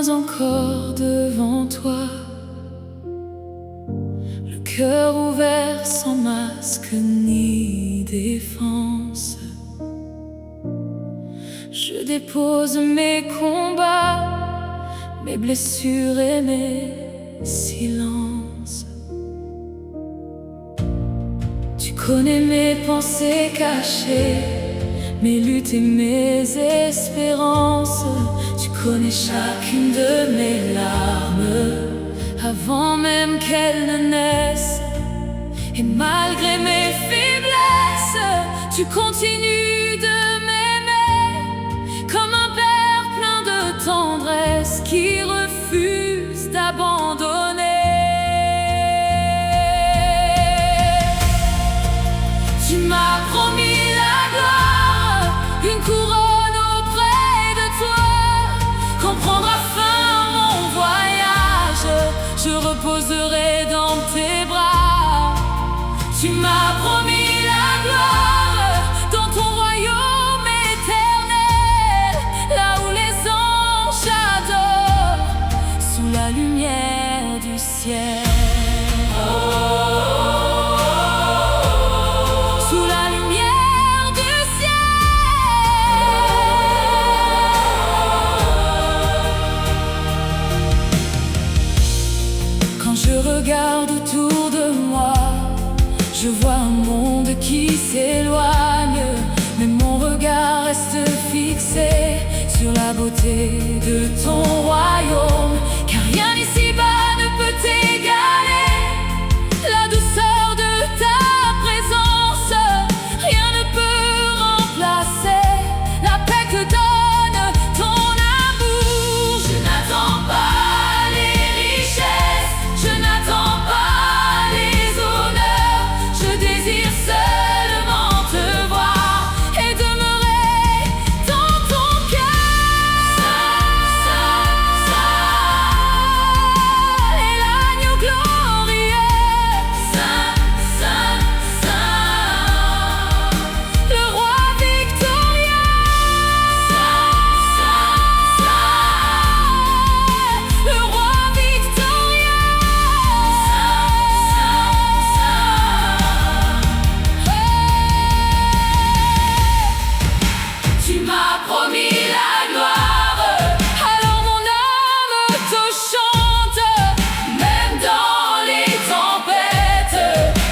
encore devant toi, le cœur ouvert sans masque ni défense. Je dépose mes combats, mes blessures et mes silences. Tu connais mes pensées cachées, mes luttes et mes espérances. Tu connais chacune de mes larmes avant même qu'elles ne naissent. Et malgré mes faiblesses, tu continues de m'aimer comme un père plein de tendresse qui refuse d'abandonner. Tu m'as promis la gloire, une couronne auprès de toi. Quand prendra fin mon voyage, je reposerai dans tes bras. Tu m'as promis la gloire dans ton royaume éternel, là où les anges adorent sous la lumière du ciel. Sous la lumière du ciel. Quand je regarde autour de moi, je vois un monde qui s'éloigne, mais mon regard reste fixé sur la beauté de ton royaume. Car rien ici-bas ne peut t'égaler la douceur de ta présence. Rien ne peut remplacer la paix que donne ton amour. Je n'attends pas les richesses, je n'attends pas les honneurs. Je désire seulement te voir et demeurer dans ton cœur. Saint est l'agneau glorieux. Saint, Saint, Saint, le roi victorieux. Saint, Saint, Saint, le roi victorieux. Tu m'as promis la gloire, alors mon âme te chante. Même dans les tempêtes,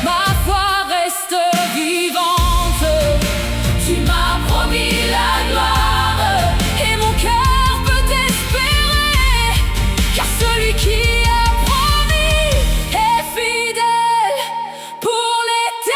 ma foi reste vivante. Tu m'as promis la gloire, et mon cœur peut espérer, car celui qui a promis est fidèle pour l'éternité.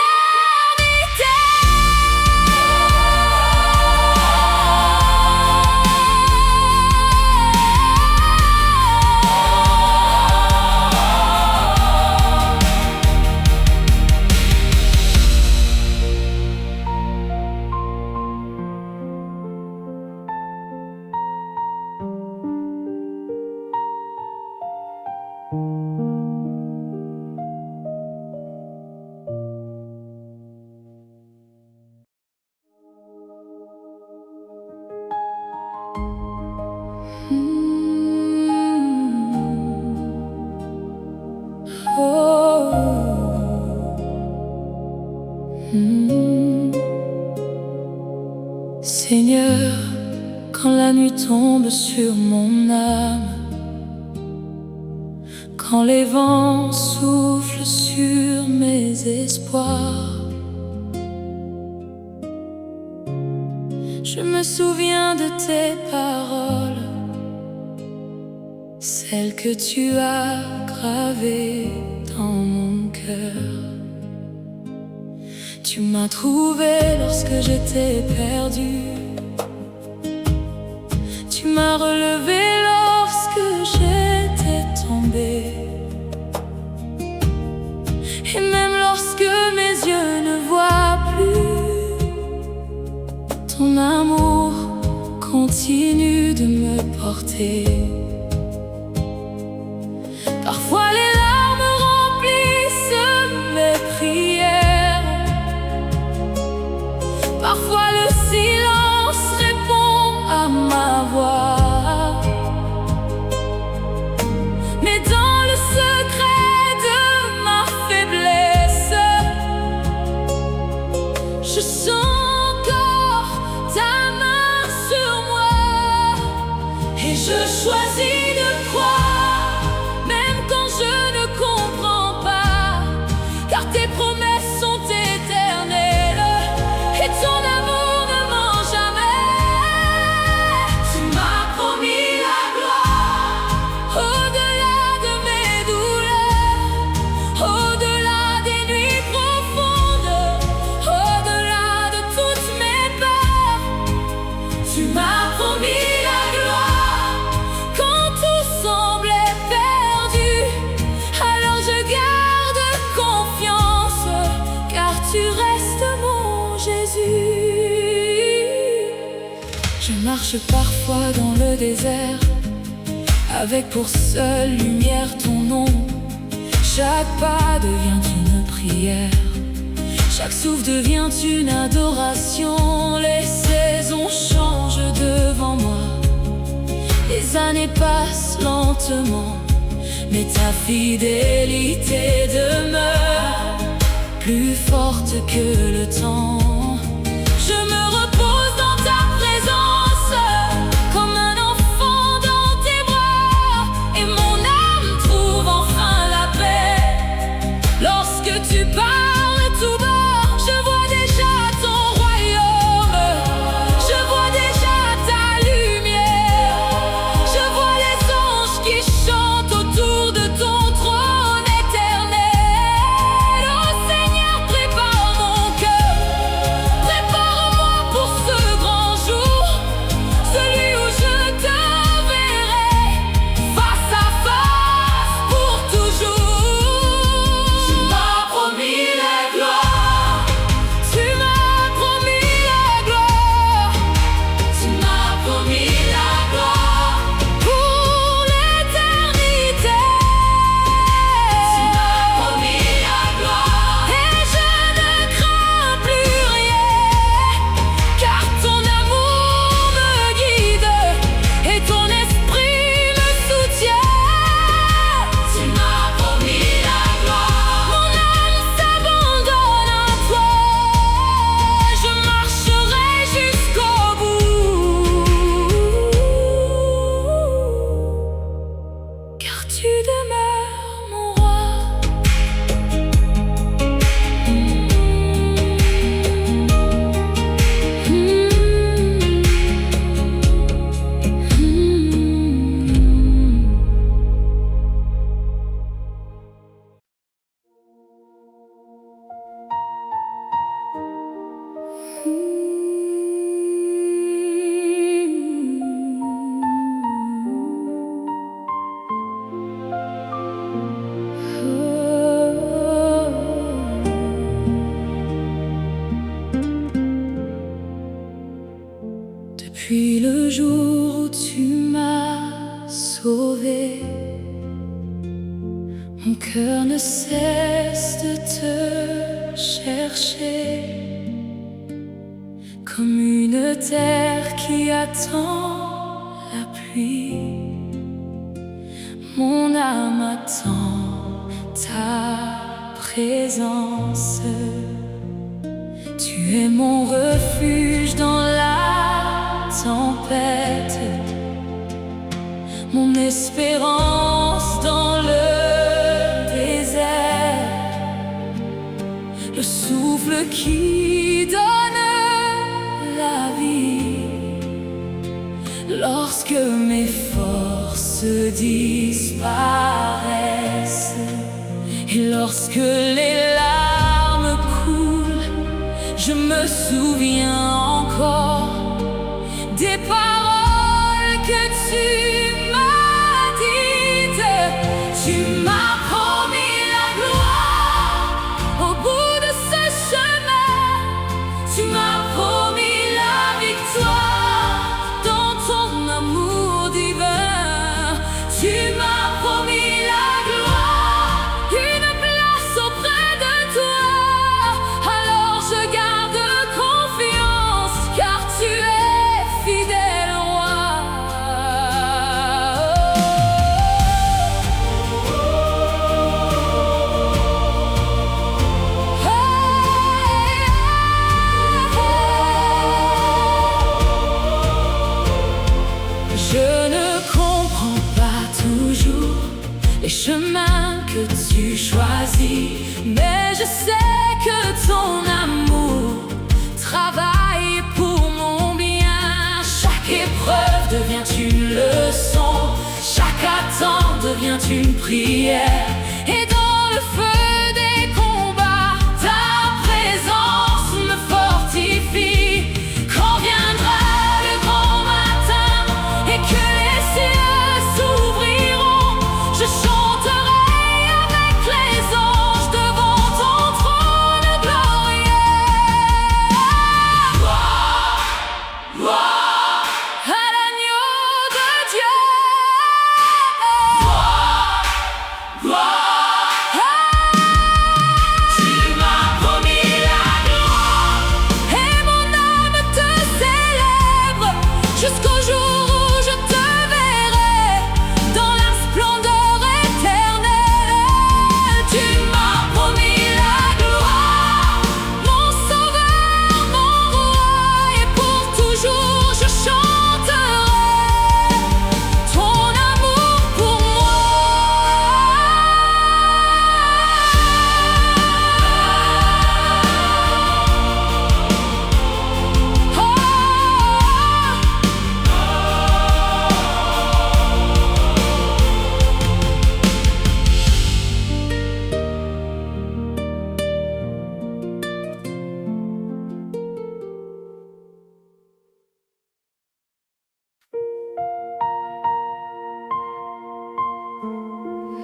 Seigneur, quand la nuit tombe sur mon âme, quand les vents soufflent sur mes espoirs, je me souviens de tes paroles, celles que tu as gravées dans mon cœur. Tu m'as trouvé lorsque j'étais perdu, tu m'as relevé lorsque j'étais tombé. Et même lorsque mes yeux ne voient plus, ton amour continue de me porter. Parfois les larmes remplissent mes prières, parfois le silence répond à ma voix. marche parfois dans le désert, avec pour seule lumière ton nom. Chaque pas devient une prière, chaque souffle devient une adoration. Les saisons changent devant moi, les années passent lentement, mais ta fidélité demeure plus forte que le temps. Je me repose dans ta présence, comme un enfant dans tes bras, et mon âme trouve enfin la paix. Lorsque tu parles tout bas, je vois déjà ton royaume, je vois déjà ta lumière, je vois les anges qui chantent autour de ton trône éternel. Oh Seigneur, prépare mon cœur, prépare-moi pour ce grand jour, celui où je te verrai face à face pour toujours. Tu m'as promis la gloire, tu m'as promis la gloire, tu m'as promis la gloire pour l'éternité. Tu m'as promis la gloire, et je ne crains plus rien, car ton amour me guide et ton esprit me soutient. Tu m'as promis la gloire, mon âme s'abandonne à toi, je marcherai jusqu'au bout, car tu demeures mon roi. Depuis le jour où tu m'as sauvé, mon cœur ne cesse de te chercher, comme une terre qui attend la pluie. Mon âme attend ta présence. Tu es mon refuge dans la tempête, mon espérance dans le désert, le souffle qui donne la vie. Lorsque mes forces disparaissent et lorsque les larmes coulent, je me souviens encore des paroles que tu m'as dites. Tu m'as promis la gloire au bout de ce chemin. Tu m'as promis la victoire dans ton amour divin. Tu m'as promis la gloire, une place auprès de toi. Alors je garde confiance, car tu es fidèle roi. Je ne comprends pas toujours les chemins que tu choisis, mais je sais que ton amour travaille pour mon bien. Chaque épreuve devient une leçon, chaque attente devient une prière. Et dans le feu des combats, ta présence me fortifie. Quand viendra le grand matin et que les cieux s'ouvriront, je chanterai avec les anges devant ton trône glorieux. Gloire, gloire.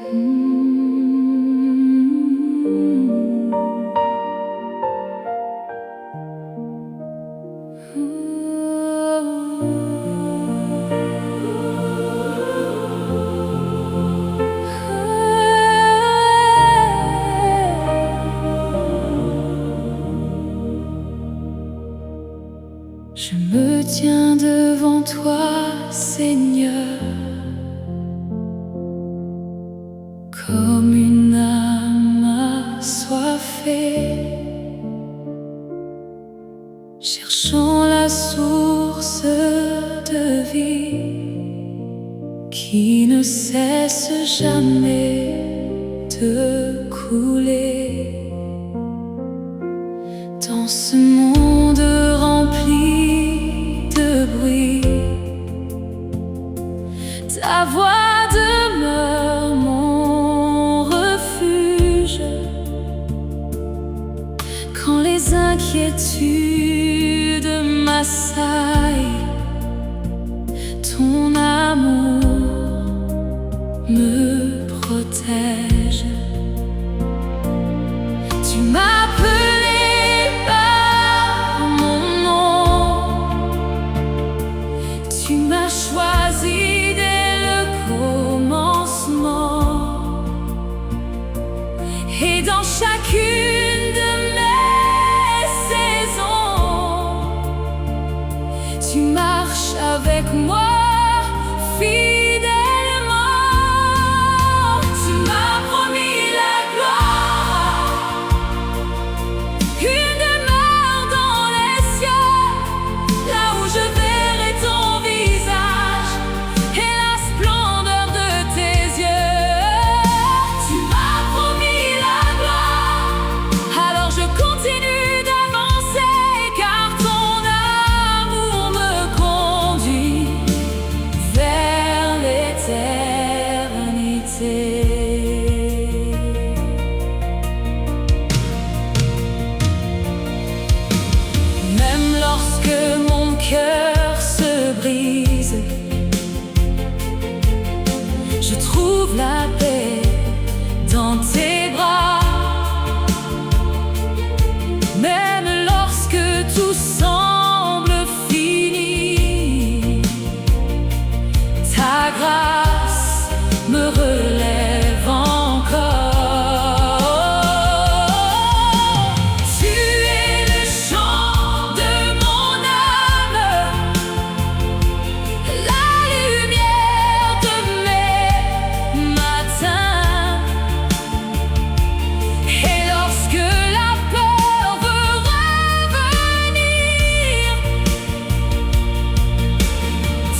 Je me tiens devant toi, Seigneur, comme une âme assoiffée, cherchant la source de vie qui ne cesse jamais de couler. Dans ce monde rempli de bruit, ta voix demeure mon refuge. Quand les inquiétudes m'assaillent, ton amour me protège. Tu m'as appelé par mon nom, tu m'as choisi dès le commencement, et dans chacune de mes saisons, tu marches avec moi fidèlement. Tu m'as promis la gloire, une demeure dans les cieux, là où je verrai ton visage et la splendeur de tes yeux. Tu m'as promis la gloire, alors je continue d'avancer, car ton amour me conduit vers l'éternité. Même lorsque mon cœur se brise, je trouve la paix dans tes bras. Même lorsque tout semble fini, ta grâce me relève encore. Tu es le chant de mon âme, la lumière de mes matins. Et lorsque la peur veut revenir,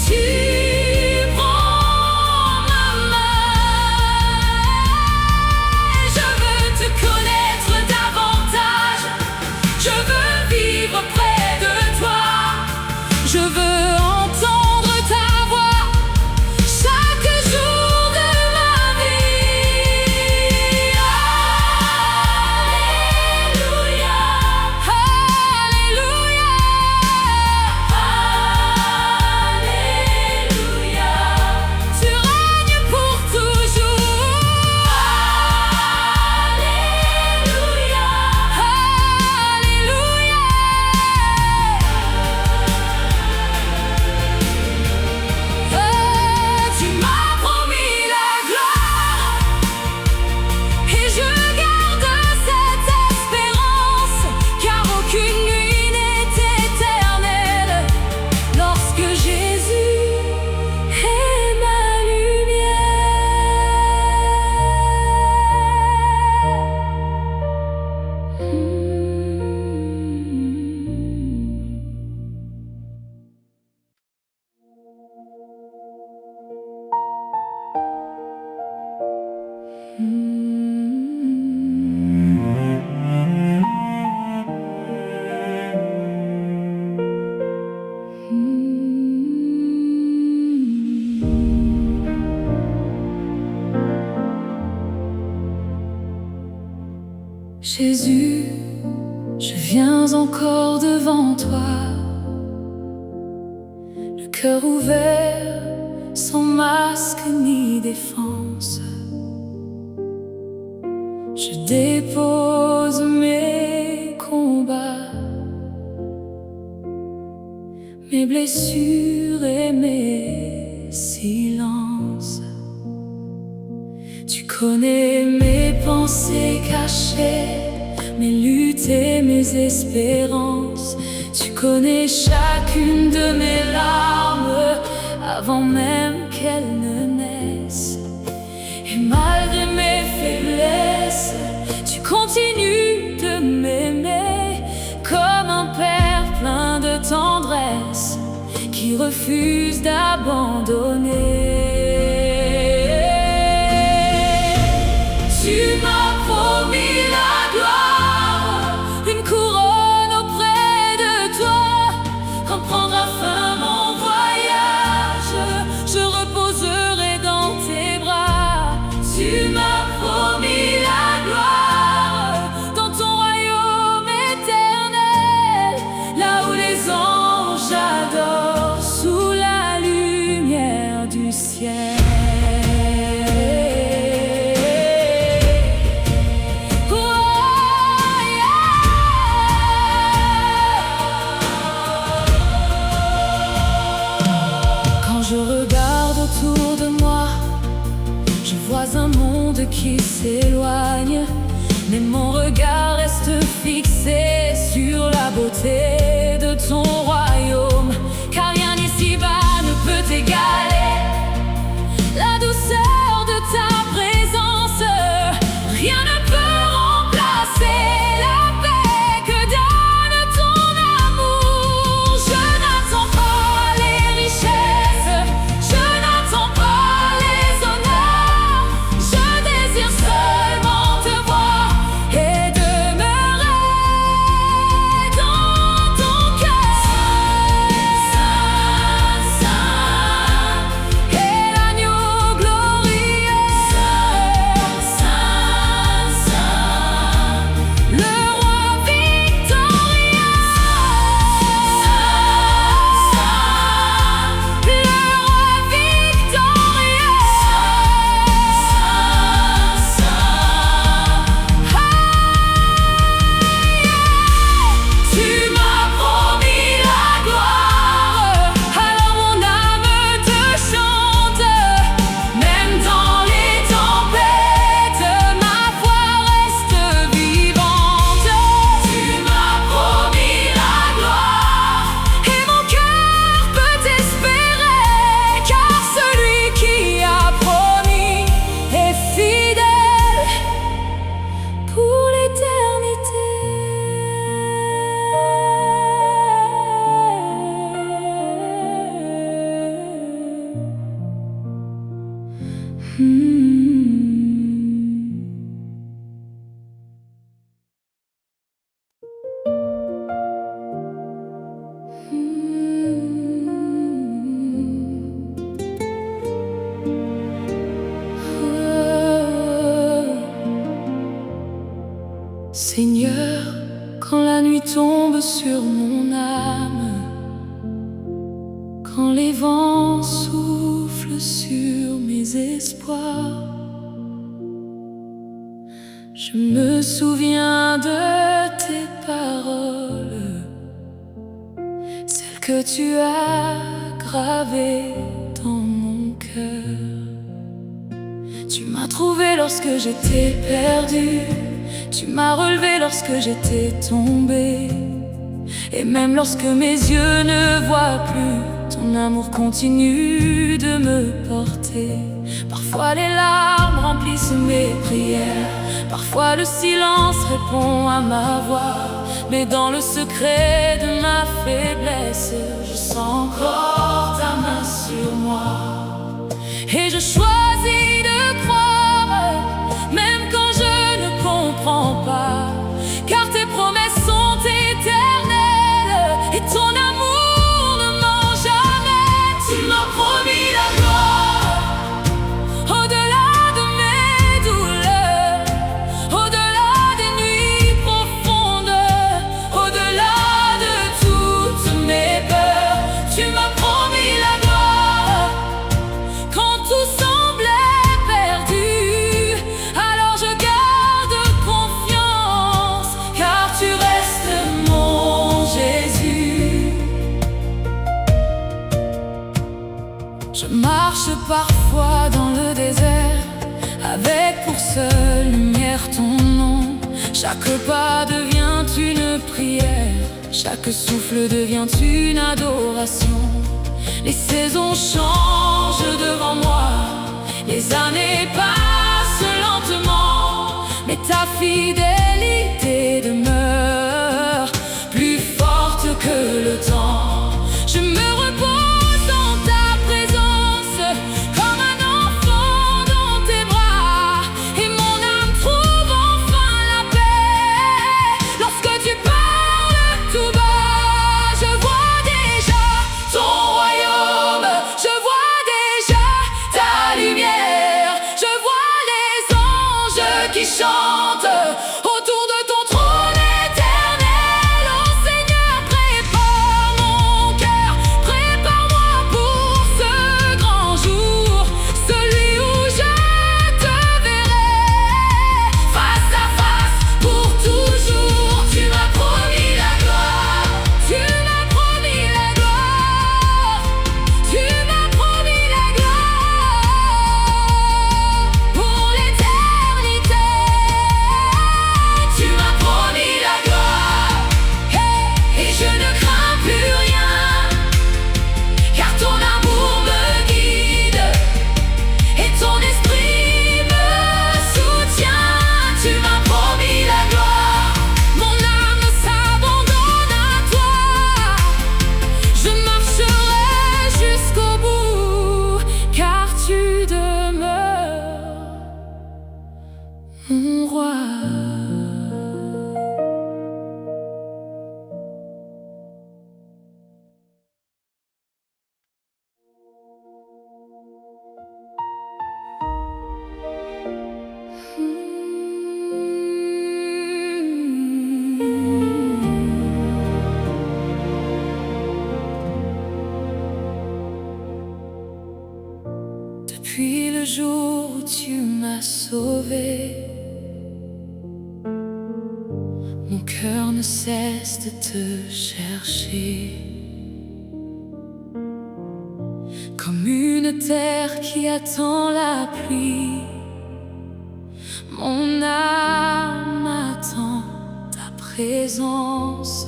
tu prends ma main. Je veux te connaître davantage, je veux vivre près de toi, je veux entendre ta voix chaque jour de ma vie. Alléluia, Alléluia, Alléluia. Tu règnes pour toujours. Alléluia, Alléluia. Tu m'as promis la gloire, et je garde cette espérance, car aucune nuit n'est éternelle lorsque Jésus est ma Jésus, je viens encore devant toi, le cœur ouvert, sans masque ni défense. dépose mes combats, mes blessures et mes silences. Tu connais mes pensées cachées, mes luttes et mes espérances. Tu connais chacune de mes larmes avant même qu'elles ne naissent. Et malgré mes faiblesses, tu continues de m'aimer comme un père plein de tendresse qui refuse d'abandonner. Tu m'as promis la gloire, une couronne auprès de toi. Quand prendra fin mon voyage, je reposerai dans tes bras. Tu m'as promis la gloire dans ton royaume éternel, là où les anges adorent sous la lumière du ciel. Je regarde autour de moi, je vois un monde qui s'éloigne, mais mon regard reste fixé sur la beauté de ton royaume, car rien ici-bas ne peut égaler la douceur de ta présence. Rien ne peut remplacer la paix que donne ton amour. Je n'attends pas les richesses, je n'attends pas les honneurs, je désire seulement te voir et demeurer dans ton cœur. Saint, Saint, et l'agneau glorieux. Saint, Saint, le roi victorieux. Saint, Saint, le roi victorieux. Tu m'as promis la gloire, alors mon âme te chante. Même dans les tempêtes, ma foi reste vivante. Tu m'as promis la gloire, et mon cœur peut espérer, car celui qui a promis est fidèle pour l'éternité. Seigneur, quand la nuit tombe sur mon âme, quand les vents soufflent sur mes espoirs, je me souviens de tes paroles, celles que tu as gravées dans mon cœur. Tu m'as trouvé lorsque j'étais perdu, tu m'as relevé lorsque j'étais tombé, et même lorsque mes yeux ne voient plus, ton amour continue de me porter. Parfois les larmes remplissent mes prières, parfois le silence répond à ma voix, mais dans le secret de ma faiblesse, je sens encore ta main sur moi. Et je choisis de croire, même quand je ne comprends pas, car tes promesses sont éternelles et ton amour ne ment jamais. Tu m'as promis la gloire au-delà de mes douleurs, au-delà des nuits profondes, au-delà de toutes mes peurs. Tu m'as promis la gloire quand tout semblait Chaque pas devient une prière, chaque souffle devient une adoration. Les saisons changent devant moi, les années passent lentement, mais ta fidélité demeure plus forte que le temps. Je me repose dans ta présence, comme un enfant dans tes bras, et mon âme trouve enfin la paix. Lorsque tu parles tout bas, je vois déjà ton royaume, je vois déjà ta lumière, je vois les anges qui chantent autour de ton trône éternel. Oh Seigneur, prépare mon cœur, prépare-moi pour ce grand jour, celui où je te verrai face à face pour toujours. Tu m'as promis la gloire, tu m'as promis la gloire, tu m'as promis la gloire pour l'éternité. Tu m'as promis la gloire, et je ne crains plus rien, car ton amour me guide et ton esprit me soutient. Tu m'as promis la gloire, mon âme s'abandonne à toi. Je marcherai jusqu'au bout, car tu demeures mon roi. Depuis le jour où tu m'as sauvé, mon cœur ne cesse de te chercher, comme une terre qui attend la pluie. Mon âme attend ta présence.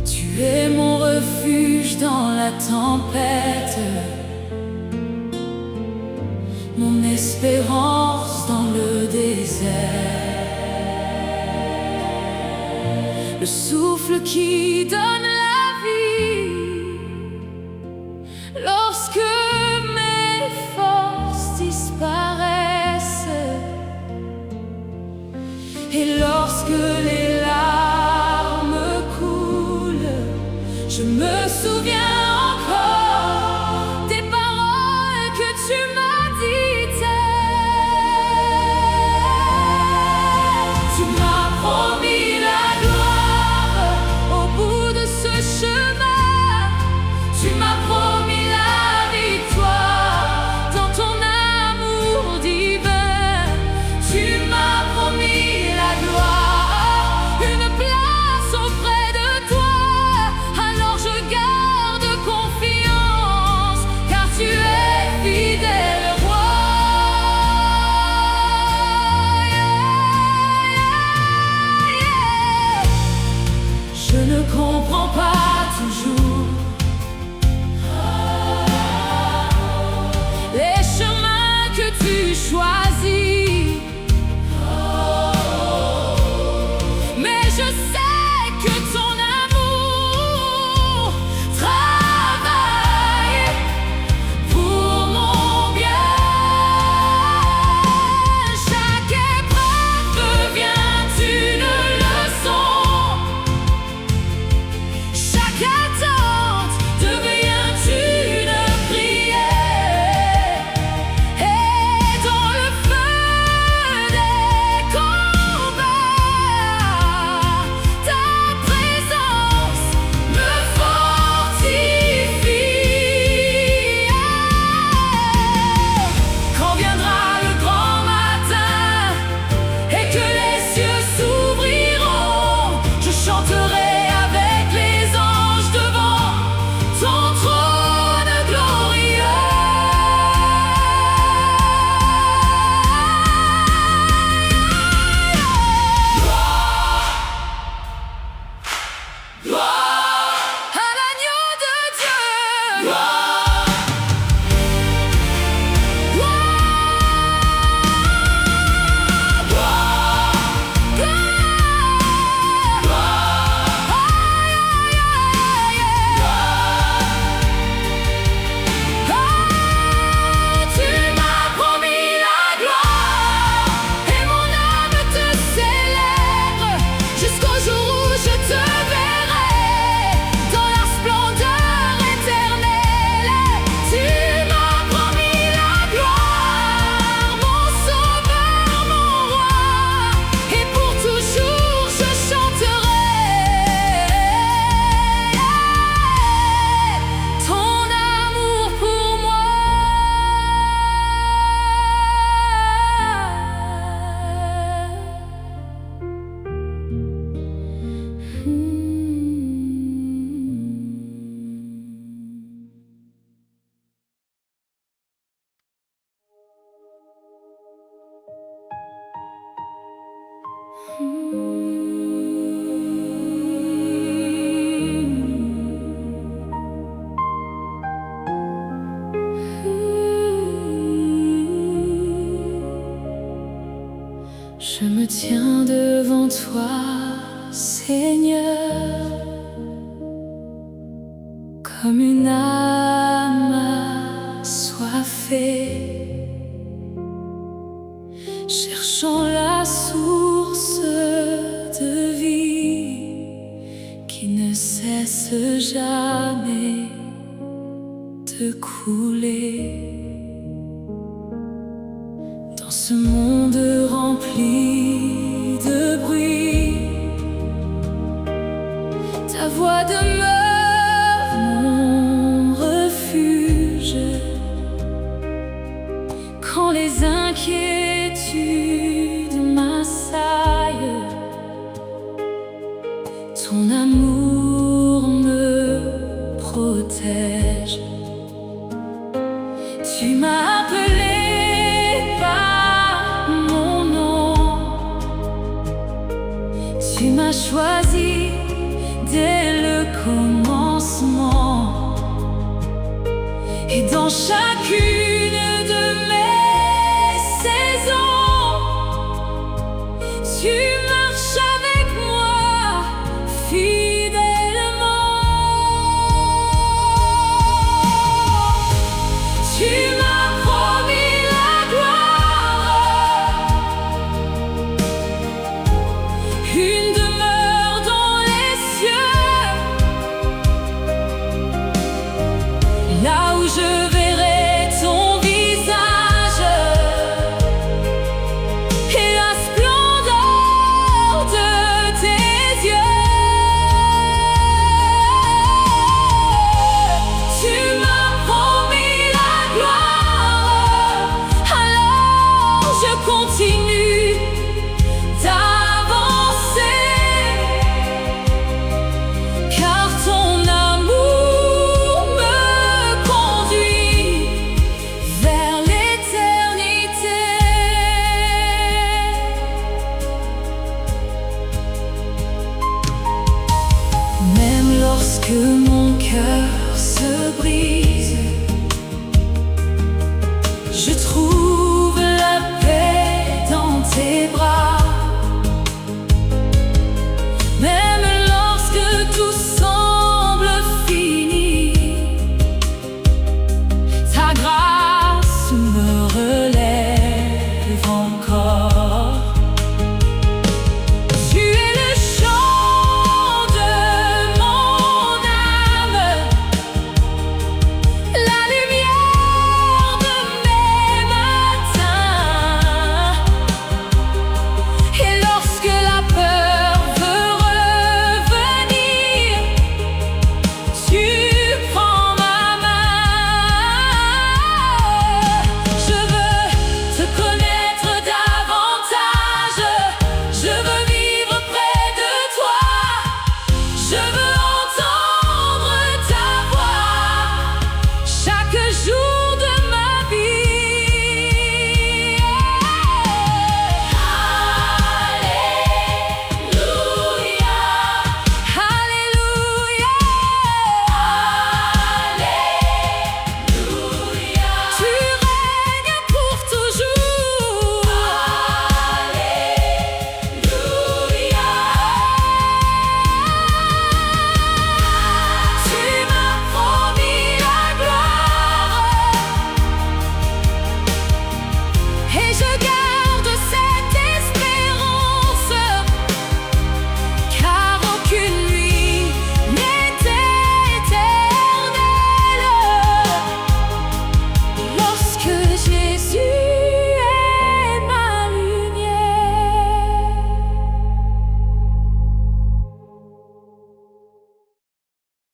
Tu es mon refuge dans la tempête, mon espérance dans le désert, le souffle qui donne la vie lorsque mes forces disparaissent et lorsque les larmes coulent. Je me souviens encore des paroles que tu m'as dites. Tu m'as promis la gloire au bout de ce Je me tiens devant toi, Seigneur, comme une âme assoiffée, cherchant la source de vie qui ne cesse jamais de couler. Dans ce monde rempli de bruit, ta voix demeure mon refuge. Quand les inquiétudes m'assaillent, ton amour me protège. Tu m'as appelé par mon nom, tu m'as choisi dès le commencement, et dans chacune